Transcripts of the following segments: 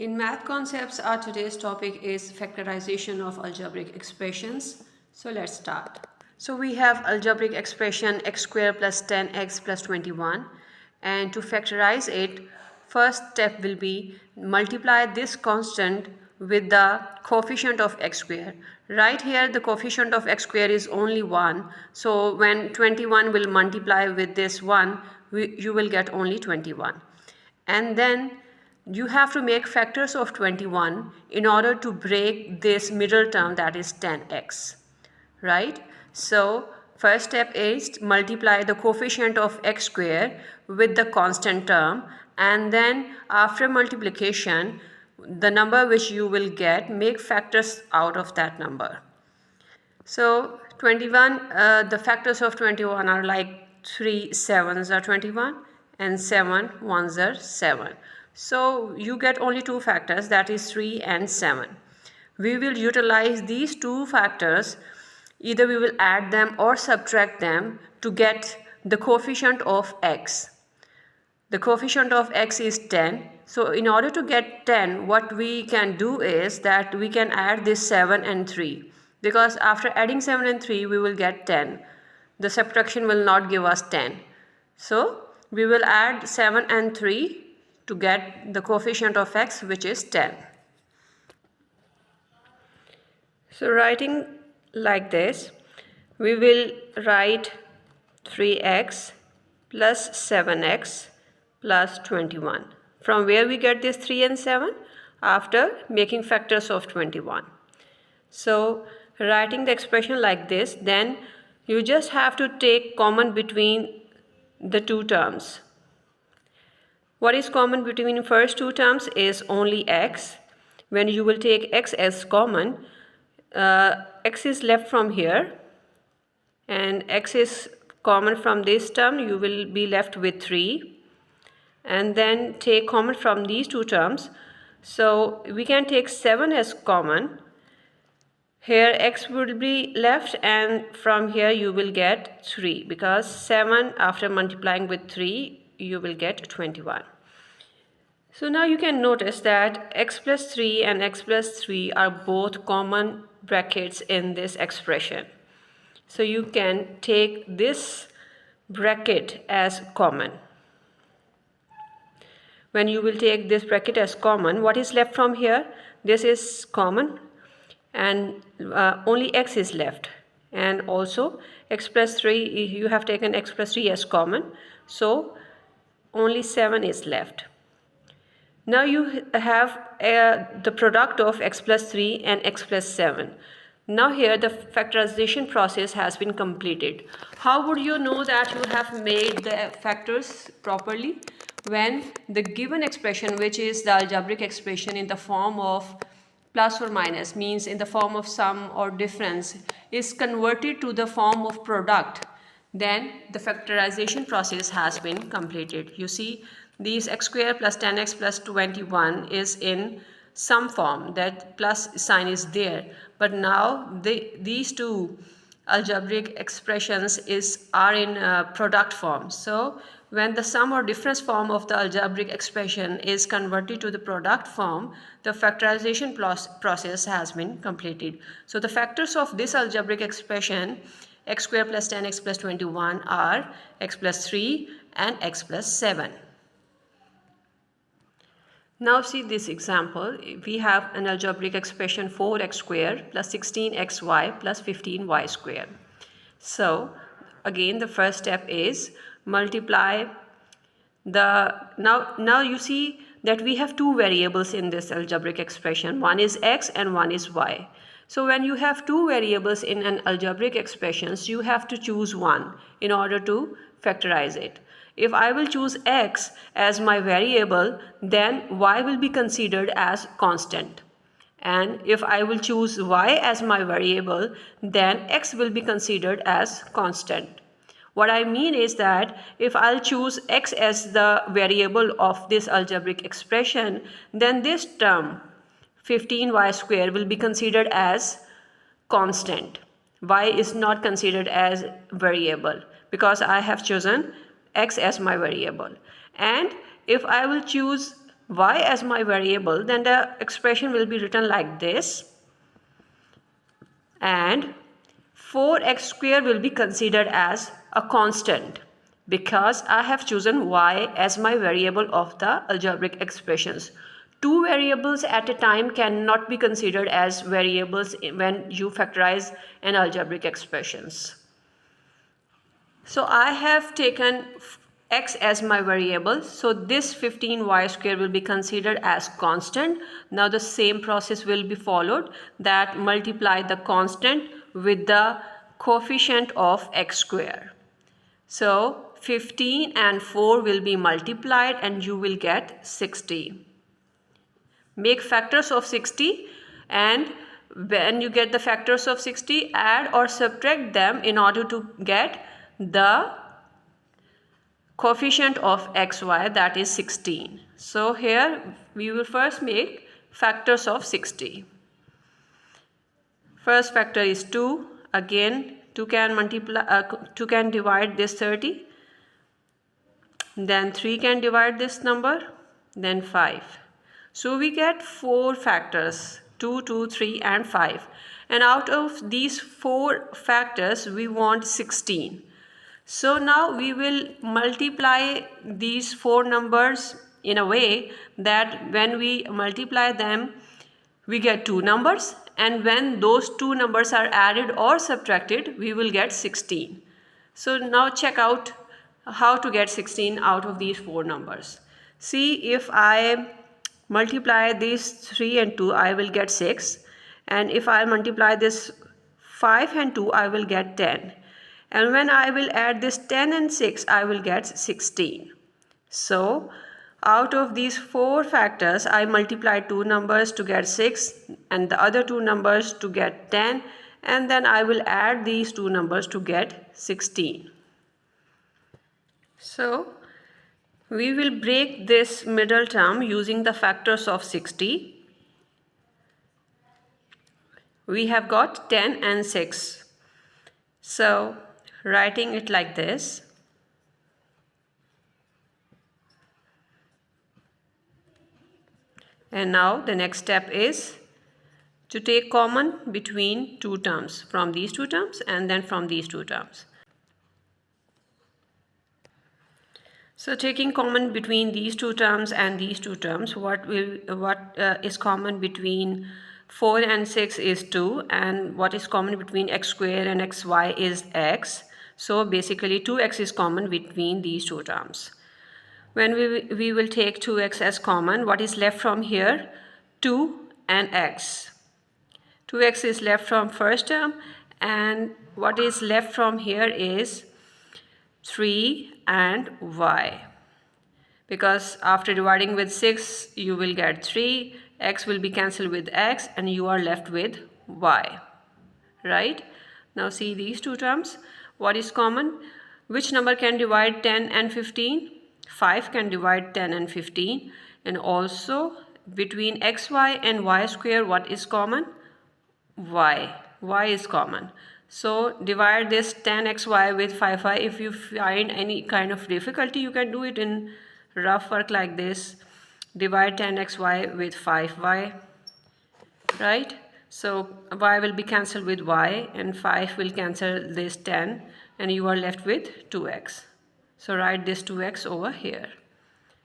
In math concepts, our today's topic is factorization of algebraic expressions. So let's start. So we have algebraic expression x squared plus 10x plus 21, and to factorize it, first step will be multiply this constant with the coefficient of x squared. Right here the coefficient of x squared is only 1, so when 21 will multiply with this 1, you will get only 21. And then you have to make factors of 21 in order to break this middle term, that is 10x, right? So first step is multiply the coefficient of x square with the constant term, and then after multiplication the number which you will get, make factors out of that number. So 21, the factors of 21 are like 3 7s are 21 and 7 1s are 7. So you get only two factors, that is 3 and 7. We will utilize these two factors, either we will add them or subtract them to get the coefficient of x. The coefficient of x is 10. So in order to get 10, what we can do is that we can add this 7 and 3, because after adding 7 and 3 we will get 10. The subtraction will not give us 10. So we will add 7 and 3 to get the coefficient of x, which is 10. So writing like this, we will write 3x plus 7x plus 21. From where we get this 3 and 7? After making factors of 21. So writing the expression like this, then you just have to take common between the two terms. What is common between the first two terms is only x. When you will take x as common, x is left from here and x is common from this term, you will be left with 3. And then take common from these two terms, so we can take 7 as common. Here x will be left, and from here you will get 3, because 7 after multiplying with 3 you will get 21. So now you can notice that x plus 3 and x plus 3 are both common brackets in this expression. So you can take this bracket as common. When you will take this bracket as common, what is left from here? This is common and only x is left, and also x plus 3, you have taken x plus 3 as common, so only 7 is left. Now you have the product of x plus 3 and x plus 7. Now here the factorization process has been completed. How would you know that you have made the factors properly? When the given expression, which is the algebraic expression in the form of plus or minus, means in the form of sum or difference, is converted to the form of product, then the factorization process has been completed. You see, these x squared plus 10x plus 21 is in sum form, that plus sign is there, but now these two algebraic expressions are in product form. So when the sum or difference form of the algebraic expression is converted to the product form, the factorization process has been completed. So the factors of this algebraic expression x squared plus 10x plus 21 are x plus 3 and x plus 7. Now see this example. We have an algebraic expression 4x squared plus 16xy plus 15y squared. So again the first step is multiply the, now you see that we have two variables in this algebraic expression. One is x and one is y. So when you have two variables in an algebraic expressions, you have to choose one in order to factorize it. If I will choose x as my variable, then y will be considered as constant. And if I will choose y as my variable, then x will be considered as constant. What I mean is that if I'll choose x as the variable of this algebraic expression, then this term 15y squared will be considered as constant. Y is not considered as variable because I have chosen x as my variable. And if I will choose y as my variable, then the expression will be written like this, and 4x square will be considered as a constant because I have chosen y as my variable of the algebraic expressions. Two variables at a time cannot be considered as variables when you factorize an algebraic expressions. So I have taken x as my variable, so this 15y square will be considered as constant. Now the same process will be followed, that multiply the constant with the coefficient of x square. So 15 and 4 will be multiplied and you will get 60. Make factors of 60, and when you get the factors of 60, add or subtract them in order to get the coefficient of xy, that is 16. So here we will first make factors of 60. First factor is 2. Again 2 can divide this 30. Then 3 can divide this number. Then 5. So we get 4 factors, 2, 2, 3 and 5. And out of these 4 factors we want 16. So now we will multiply these 4 numbers in a way that when we multiply them we get 2 numbers, and when those 2 numbers are added or subtracted we will get 16. So now check out how to get 16 out of these 4 numbers. See, if I multiply these 3 and 2 I will get 6, and if I multiply this 5 and 2 I will get 10, and when I will add this 10 and 6 I will get 16. So out of these 4 factors I multiply 2 numbers to get 6 and the other 2 numbers to get 10, and then I will add these 2 numbers to get 16. So we will break this middle term using the factors of 60. We have got 10 and 6. So writing it like this. And now the next step is to take common between 2 terms, from these 2 terms and then from these 2 terms. So taking common between these 2 terms and these 2 terms, what is common between 4 and 6 is 2, and what is common between x square and xy is x. So basically 2x is common between these 2 terms. When we will take 2x as common, what is left from here? 2 and x. 2x is left from first term, and what is left from here is 3 and y. Because after dividing with 6 you will get 3, x will be cancelled with x and you are left with y. Right? Now see these 2 terms. What is common? Which number can divide 10 and 15? 5 can divide 10 and 15. And also between xy and y square, what is common? Y. Y is common. So divide this 10xy with 5y. If you find any kind of difficulty, you can do it in rough work like this. Divide 10xy with 5y. Right? So y will be cancelled with y and 5 will cancel this 10 and you are left with 2x. So write this 2x over here.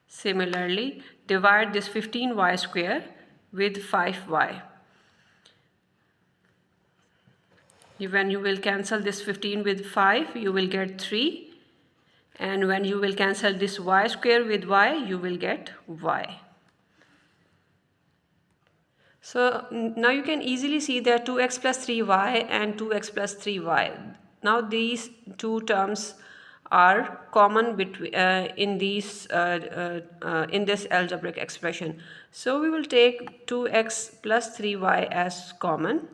Similarly, divide this 15y square with 5y. When you will cancel this 15 with 5, you will get 3. And when you will cancel this y square with y, you will get y. So now you can easily see that 2x plus 3y and 2x plus 3y. Now these 2 terms are common between in this algebraic expression. So we will take 2x plus 3y as common.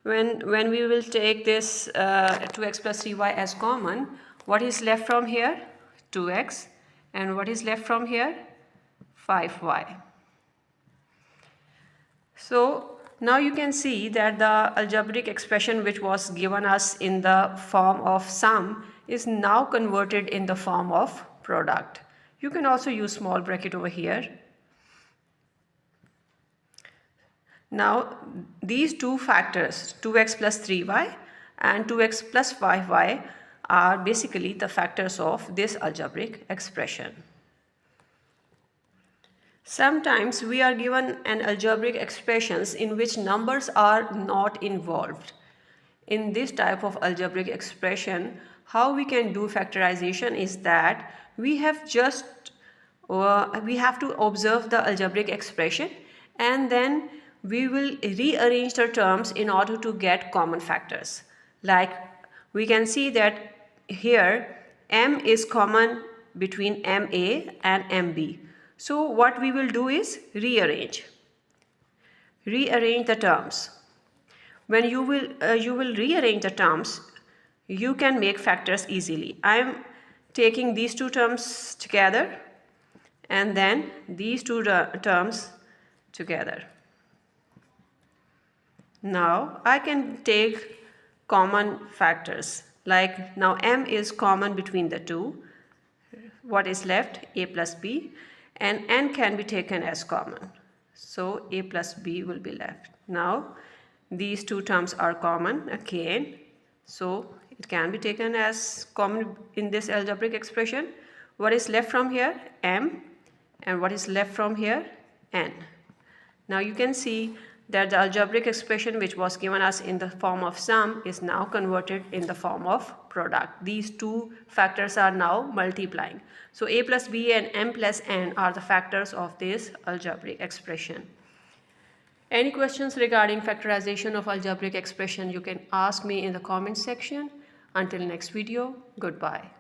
When we will take this 2x plus 3y as common, what is left from here? 2x. And what is left from here? 5y. So now you can see that the algebraic expression which was given us in the form of sum is now converted in the form of product. You can also use small bracket over here Now these two factors, 2x plus 3y and 2x plus 5y, are basically the factors of this algebraic expression. Sometimes we are given an algebraic expressions in which numbers are not involved. In this type of algebraic expression, how we can do factorization is that we have to observe the algebraic expression, and then we will rearrange the terms in order to get common factors. Like we can see that here m is common between MA and MB. So what we will do is rearrange the terms. When you will rearrange the terms, you can make factors easily. I am taking these two terms together and then these two terms together. Now I can take common factors, like now m is common between the two. What is left? A plus b, and n can be taken as common. So a plus b will be left. Now these two terms are common again, so it can be taken as common in this algebraic expression. What is left from here? M, and what is left from here? N. Now you can see that the algebraic expression which was given us in the form of sum is now converted in the form of product. These two factors are now multiplying. So a plus b and m plus n are the factors of this algebraic expression. Any questions regarding factorization of algebraic expression, you can ask me in the comment section. Until next video, goodbye.